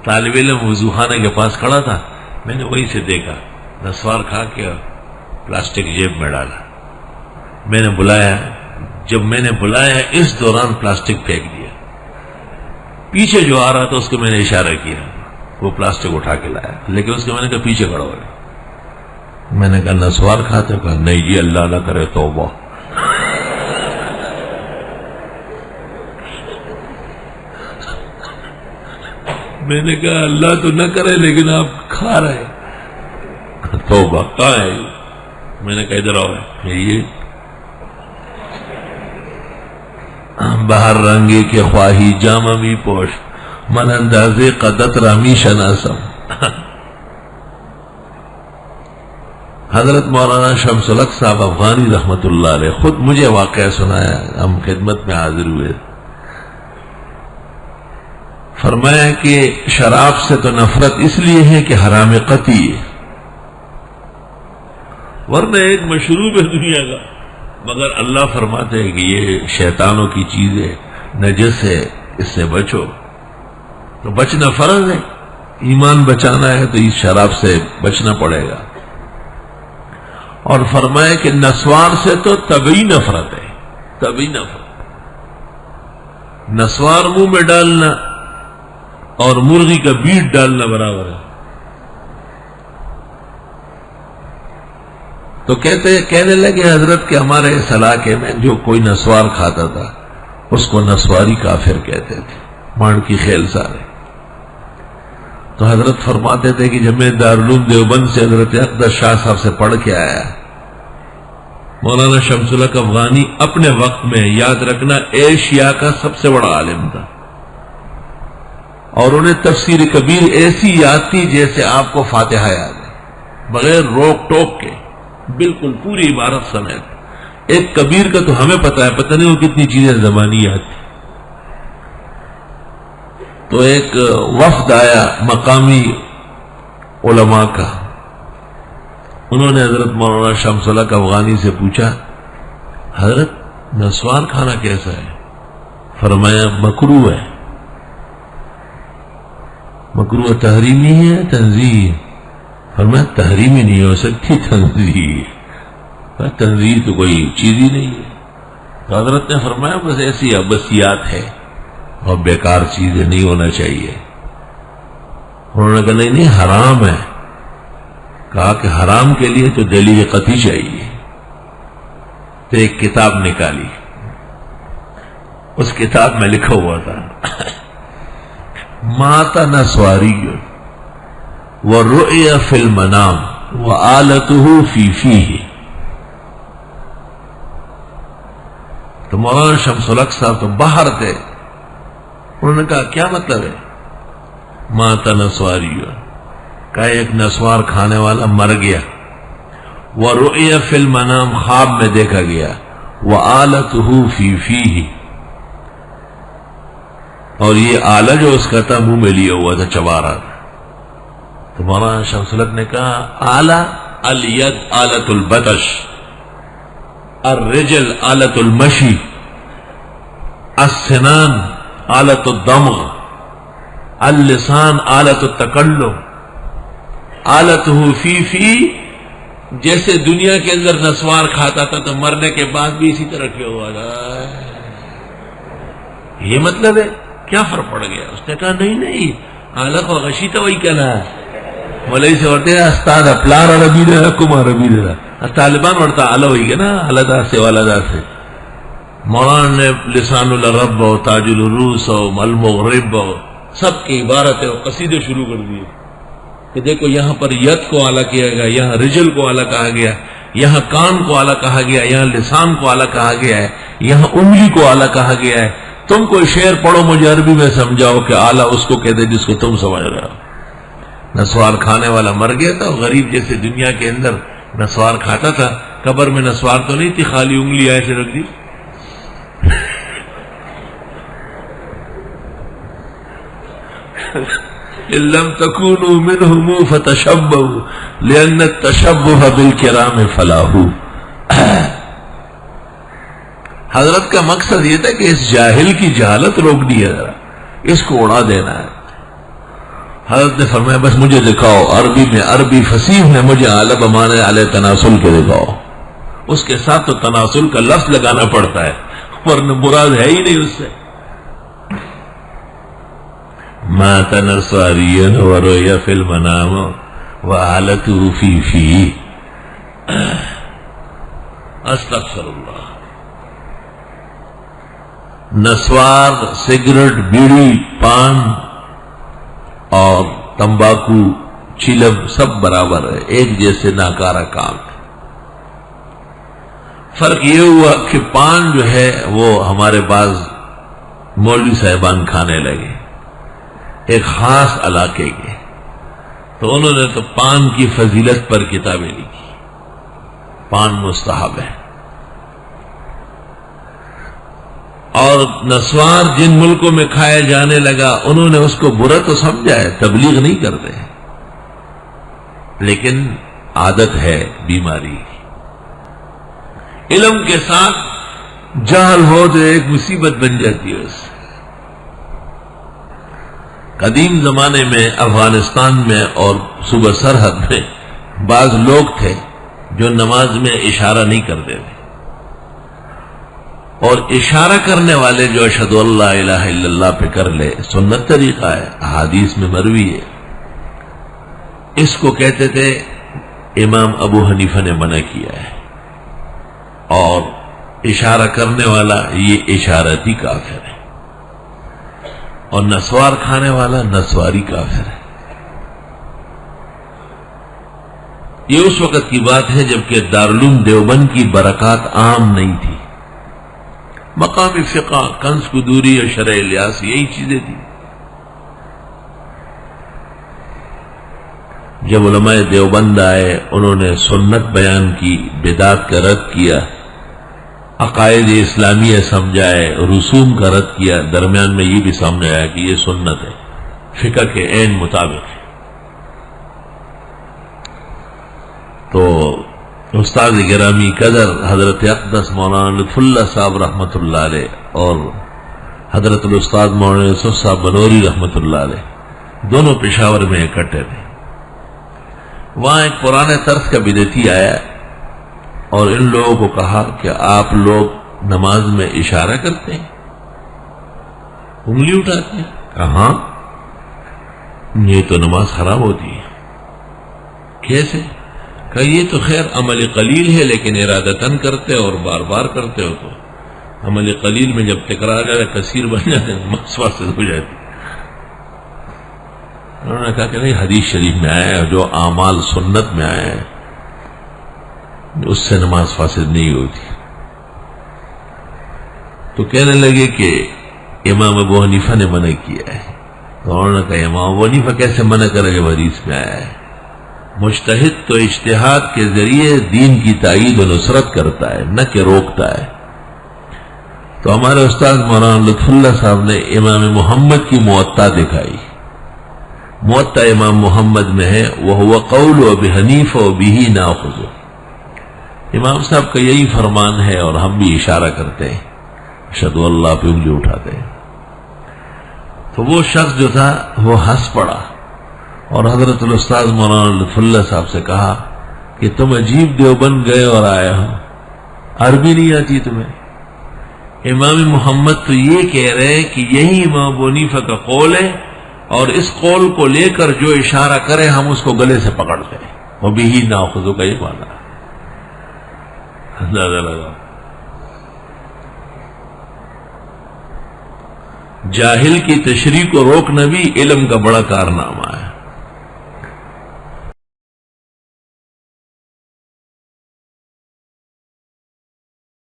طالب علم وضو خانے کے پاس کھڑا تھا، میں نے وہیں سے دیکھا، نسوار کھا کے پلاسٹک جیب میں ڈالا. میں نے بلایا، جب میں نے بلایا اس دوران پلاسٹک پھینک دیا. پیچھے جو آ رہا تھا اس کو میں نے اشارہ کیا، وہ پلاسٹک اٹھا کے لایا، لیکن اس کے میں نے کہا پیچھے کھڑا ہو گیا. میں نے کہا نسوار کھاتے؟ کہا نہیں جی اللہ نہ کرے توبہ. میں نے کہا اللہ تو نہ کرے لیکن آپ کھا رہے. توبہ کہاں ہے؟ میں نے کہا ادھر آؤ. یہ باہر رنگے کے خواہی جامہ بھی پوش، من اندازے قدت رامی شناسم. حضرت مولانا شمس الحق صاحب افغانی رحمت اللہ علیہ خود مجھے واقعہ سنایا، ہم خدمت میں حاضر ہوئے. فرمایا کہ شراب سے تو نفرت اس لیے ہے کہ حرام قطعی ہے، ورنہ ایک مشروب ہے دنیا کا، مگر اللہ فرماتے ہیں کہ یہ شیطانوں کی چیز ہے، نجس ہے، اس سے بچو. تو بچنا فرض ہے، ایمان بچانا ہے تو اس شراب سے بچنا پڑے گا. اور فرمایا کہ نسوار سے تو طبعی نفرت ہے، طبعی نفرت. نسوار منہ میں ڈالنا اور مرغی کا بیٹ ڈالنا برابر ہے. تو کہنے لگے حضرت کہ ہمارے اس علاقے میں جو کوئی نسوار کھاتا تھا اس کو نسواری کافر کہتے تھے، مانڈ کی خیل سارے. تو حضرت فرماتے تھے کہ جب میں دارالعلوم دیوبند سے حضرت اقدس شاہ صاحب سے پڑھ کے آیا، مولانا شمس الحق افغانی اپنے وقت میں یاد رکھنا ایشیا کا سب سے بڑا عالم تھا، اور انہیں تفسیر کبیر ایسی یاد تھی جیسے آپ کو فاتحہ یاد ہے، بغیر روک ٹوک کے بالکل پوری عبارت سمیت. ایک کبیر کا تو ہمیں پتہ ہے، پتہ نہیں وہ کتنی چیزیں زبانی یاد تھی. تو ایک وفد آیا مقامی علماء کا، انہوں نے حضرت مولانا شمس الحق افغانی سے پوچھا حضرت نسوار کھانا کیسا ہے؟ فرمایا مکروہ ہے. مکروہ تحریمی ہے تنزیہی ہے؟ فرمایا تحریمی نہیں ہو سکتی، تنزیہی ہے. تنزیہی تو کوئی چیز ہی نہیں ہے. تو حضرت نے فرمایا بس ایسی ابسیات ہے اور بیکار چیزیں نہیں ہونا چاہیے. انہوں نے کہا نہیں حرام ہے. کہا کہ حرام کے لیے تو دلیل قطعی چاہیے. تو ایک کتاب نکالی، اس کتاب میں لکھا ہوا تھا مات نسواری ورؤیا فی المنام وآلتہ فی فیہ. تو مولانا شمس الحق صاحب تو باہر تھے، انہوں نے کہا کیا مطلب ہے مات نسواری؟ کہا ایک نسوار کھانے والا مر گیا، ورؤیا فی المنام خواب میں دیکھا گیا، وآلتہ فی فیہ، اور یہ آلہ جو اس کا تھا منہ میں لیا ہوا تھا، چبا رہا تھا. تو مولانا شمس الحق نے کہا آلہ الید آلۃ البطش، الرجل آلۃ المشی، السنان آلۃ الدمغ، اللسان آلۃ التکلم، آلتہ فی فی. جیسے دنیا کے اندر نسوار کھاتا تھا تو مرنے کے بعد بھی اسی طرح کیا ہوا تھا. یہ مطلب ہے کیا فرق پڑ گیا؟ اس نے کہا نہیں آلہ کو غشی تو وہی کہنا ہے. مولوی سے ورتے استاد اپلار عربی دے کم عربی دے طالبان ورتا آلہ ہوئی گا نا، آلہ سے والدہ سے. مولانا نے لسان العرب و تاج العروس و المغرب سب کی عبارتیں اور قصیدے شروع کر دیے کہ دیکھو یہاں پر ید کو آلہ کیا گیا، یہاں رجل کو آلہ کہا گیا، یہاں کان کو آلہ کہا گیا، یہاں لسان کو آلہ کہا گیا ہے، یہاں انگلی کو آلہ کہا گیا ہے. تم کوئی شعر پڑھو مجھے عربی میں سمجھاؤ کہ آلہ اس کو کہتے جس کو تم سمجھ رہے ہو. نسوار کھانے والا مر گیا تھا، غریب جیسے دنیا کے اندر نسوار کھاتا تھا. قبر میں نسوار تو نہیں تھی، خالی انگلی ایسے رکھ دی. إن لم تكونوا منهم فتشبهوا لأن التشبه بالكرام فلاح. حضرت کا مقصد یہ تھا کہ اس جاہل کی جہالت روکنی ہے، ذرا اس کو اڑا دینا ہے. حضرت نے فرمایا بس مجھے دکھاؤ عربی میں، عربی فصیح میں مجھے اعلی بمانے اعلی تناسل کے دکھاؤ. اس کے ساتھ تو تناسل کا لفظ لگانا پڑتا ہے، ورنہ مراد ہے ہی نہیں اس سے. ما تنصاریا ورؤیا فی المنام وآلته فی استغفر اللہ. نسوار، سگریٹ، بیڑی، پان اور تمباکو، چلم سب برابر ہے، ایک جیسے ناکارہ کام. فرق یہ ہوا کہ پان جو ہے وہ ہمارے بعض مولوی صاحبان کھانے لگے، ایک خاص علاقے کے، تو انہوں نے تو پان کی فضیلت پر کتابیں لکھی، پان مستحب ہے. اور نسوار جن ملکوں میں کھایا جانے لگا انہوں نے اس کو برا تو سمجھا ہے، تبلیغ نہیں کرتے، لیکن عادت ہے، بیماری. علم کے ساتھ جہل ہو تو ایک مصیبت بن جاتی ہے. اس قدیم زمانے میں افغانستان میں اور صوبہ سرحد میں بعض لوگ تھے جو نماز میں اشارہ نہیں کرتے تھے، اور اشارہ کرنے والے جو اشہد اللہ الہ الا اللہ پہ کر لے، سنت طریقہ ہے، احادیث میں مروی ہے. اس کو کہتے تھے امام ابو حنیفہ نے منع کیا ہے، اور اشارہ کرنے والا یہ اشارتی کافر ہے، اور نسوار کھانے والا نسواری کافر ہے. یہ اس وقت کی بات ہے جبکہ دارالعلوم دیوبند کی برکات عام نہیں تھی. مقامی فقہ، کنز قدوری اور شرع الیاس یہی چیزیں تھیں. جب علماء دیوبند آئے انہوں نے سنت بیان کی، بدعت کا رد کیا، عقائد اسلامیہ سمجھائے، رسوم کا رد کیا، درمیان میں یہ بھی سامنے آیا کہ یہ سنت ہے، فقہ کے عین مطابق ہے. تو استاد گرامی قدر حضرت اقدس مولانا لطف اللہ صاحب رحمۃ اللہ علیہ اور حضرت الاستاد مولانا یوسف صاحب بنوری رحمۃ اللہ علیہ دونوں پشاور میں اکٹھے تھے. وہاں ایک پرانے طرز کا بدعتی آیا اور ان لوگوں کو کہا کہ آپ لوگ نماز میں اشارہ کرتے ہیں، انگلی اٹھاتے ہیں. کہاں؟ یہ تو نماز خراب ہوتی ہے. کیسے؟ کہ یہ تو خیر عمل قلیل ہے، لیکن ارادتاً کرتے اور بار بار کرتے ہو تو عمل قلیل میں جب تکرار جائے کثیر بن جاتے ہیں، نماز فاسد ہو جاتی. انہوں نے کہا کہ نہیں، حدیث شریف میں آیا ہے، جو اعمال سنت میں آیا ہے اس سے نماز فاسد نہیں ہوتی. تو کہنے لگے کہ امام ابو حنیفہ نے منع کیا ہے. تو انہوں نے کہا امام ابو حنیفہ کیسے منع کرے جب حدیث میں آیا ہے؟ مجتہد تو اجتہاد کے ذریعے دین کی تائید و نصرت کرتا ہے، نہ کہ روکتا ہے. تو ہمارے استاد مولانا لطف اللہ صاحب نے امام محمد کی موطا دکھائی. موطا امام محمد میں ہے وَهُوَ قَوْلُ أَبِي حَنِيفَةَ وَبِهِ نَأْخُذُ. امام صاحب کا یہی فرمان ہے اور ہم بھی اشارہ کرتے ہیں، اشہد اللہ پہ انگلی اٹھاتے ہیں. تو وہ شخص جو تھا وہ ہنس پڑا اور حضرت الاستاذ مولانا لطف اللہ صاحب سے کہا کہ تم عجیب دیوبند گئے اور آئے ہو، عربی نہیں آتی تمہیں؟ امام محمد تو یہ کہہ رہے کہ یہی امام ابو حنیفہ کا قول ہے، اور اس قول کو لے کر جو اشارہ کرے ہم اس کو گلے سے پکڑتے ہیں. وہ بھی ناخذو کا یہ مانا. جاہل کی تشریح کو روکنا بھی علم کا بڑا کارنامہ ہے.